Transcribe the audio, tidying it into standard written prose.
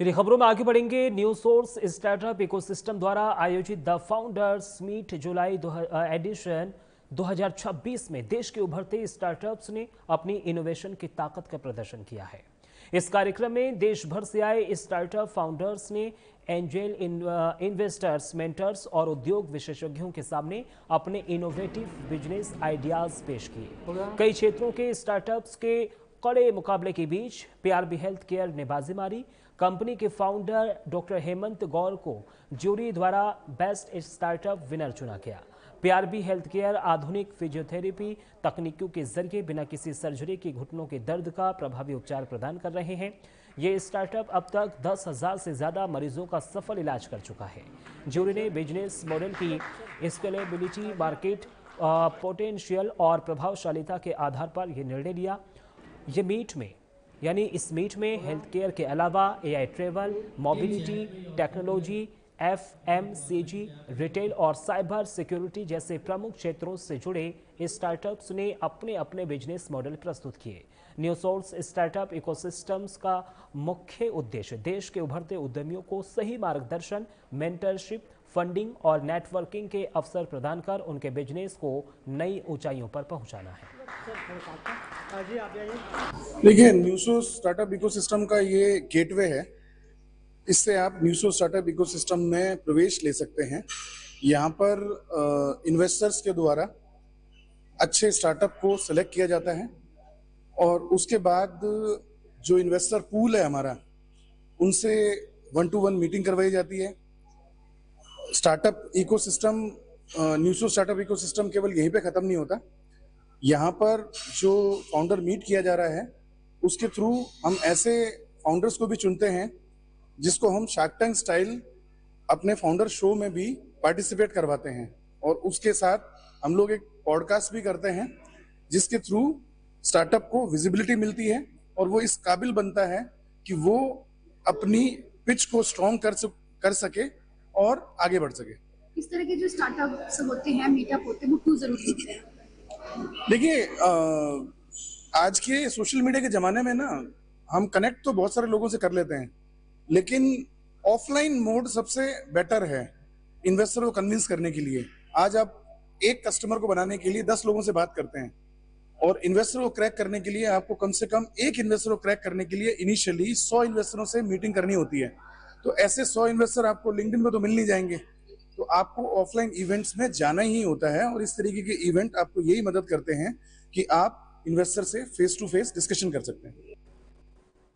चलिए खबरों में आगे बढ़ेंगे। न्यू सोर्स स्टार्टअप इकोसिस्टम द्वारा आयोजित the founders meet July edition 2026 में देश के उभरते स्टार्टअप्स ने अपनी इनोवेशन की ताकत का प्रदर्शन किया है। इस कार्यक्रम में देश भर से आए स्टार्टअप फाउंडर्स ने एंजल इन्वेस्टर्स, मेंटर्स और उद्योग विशेषज्ञों के सामने अपने इनोवेटिव बिजनेस आइडियाज पेश किए। कई क्षेत्रों के स्टार्टअप्स के कड़े मुकाबले के बीच पीआरबी हेल्थ केयर ने बाजी मारी। कंपनी के फाउंडर डॉक्टर हेमंत गौर को ज्यूरी द्वारा बेस्ट स्टार्टअप विनर चुना गया। पीआरबी हेल्थ केयर आधुनिक फिजियोथेरेपी तकनीकों के जरिए बिना किसी सर्जरी के घुटनों के दर्द का प्रभावी उपचार प्रदान कर रहे हैं। ये स्टार्टअप अब तक 10,000 से ज़्यादा मरीजों का सफल इलाज कर चुका है। ज्यूरी ने बिजनेस मॉडल की स्केलेबिलिटी, मार्केट पोटेंशियल और प्रभावशालीता के आधार पर यह निर्णय लिया। इस मीट में हेल्थ केयर के अलावा AI, travel, mobility, technology, FMCG, retail और साइबर सिक्योरिटी जैसे प्रमुख क्षेत्रों से जुड़े स्टार्टअप्स ने अपने अपने बिजनेस मॉडल प्रस्तुत किए। न्यू सोर्स स्टार्टअप इकोसिस्टम्स का मुख्य उद्देश्य देश के उभरते उद्यमियों को सही मार्गदर्शन, मेंटरशिप, फंडिंग और नेटवर्किंग के अवसर प्रदान कर उनके बिजनेस को नई ऊंचाइयों पर पहुंचाना है। देखिए, न्यूसो स्टार्टअप इकोसिस्टम का ये गेटवे है। इससे आप न्यूसो स्टार्टअप इकोसिस्टम में प्रवेश ले सकते हैं। यहाँ पर इन्वेस्टर्स के द्वारा अच्छे स्टार्टअप को सिलेक्ट किया जाता है और उसके बाद जो इन्वेस्टर पूल है हमारा, उनसे 1-to-1 मीटिंग करवाई जाती है। स्टार्टअप इकोसिस्टम, न्यूसो स्टार्टअप इकोसिस्टम केवल यहीं पे खत्म नहीं होता। यहाँ पर जो फाउंडर मीट किया जा रहा है उसके थ्रू हम ऐसे फाउंडर्स को भी चुनते हैं जिसको हम शार्क टैंक स्टाइल अपने फाउंडर शो में भी पार्टिसिपेट करवाते हैं और उसके साथ हम लोग एक पॉडकास्ट भी करते हैं जिसके थ्रू स्टार्टअप को विजिबिलिटी मिलती है और वो इस काबिल बनता है कि वो अपनी पिच को स्ट्रॉन्ग कर सके और आगे बढ़ सके। इस तरह के जो स्टार्टअप्स होते हैं, मीटअप होते हैं, वो क्यों जरूरी होते हैं? देखिए, आज के सोशल मीडिया के ज़माने में ना हम कनेक्ट तो बहुत सारे लोगों से कर लेते हैं, लेकिन ऑफलाइन मोड सबसे बेटर है इन्वेस्टर को कन्विंस करने के लिए। आज आप एक कस्टमर को बनाने के लिए 10 लोगों से बात करते हैं और इन्वेस्टर को क्रैक करने के लिए आपको कम से कम एक इन्वेस्टर को क्रैक करने के लिए इनिशियली 100 इन्वेस्टरों से मीटिंग करनी होती है। तो ऐसे 100 इन्वेस्टर आपको लिंक्डइन पे तो मिल नहीं जाएंगे, तो आपको ऑफलाइन इवेंट्स में जाना ही होता है और इस तरीके के इवेंट आपको यही मदद करते हैं कि आप इन्वेस्टर से फेस टू फेस डिस्कशन कर सकते हैं।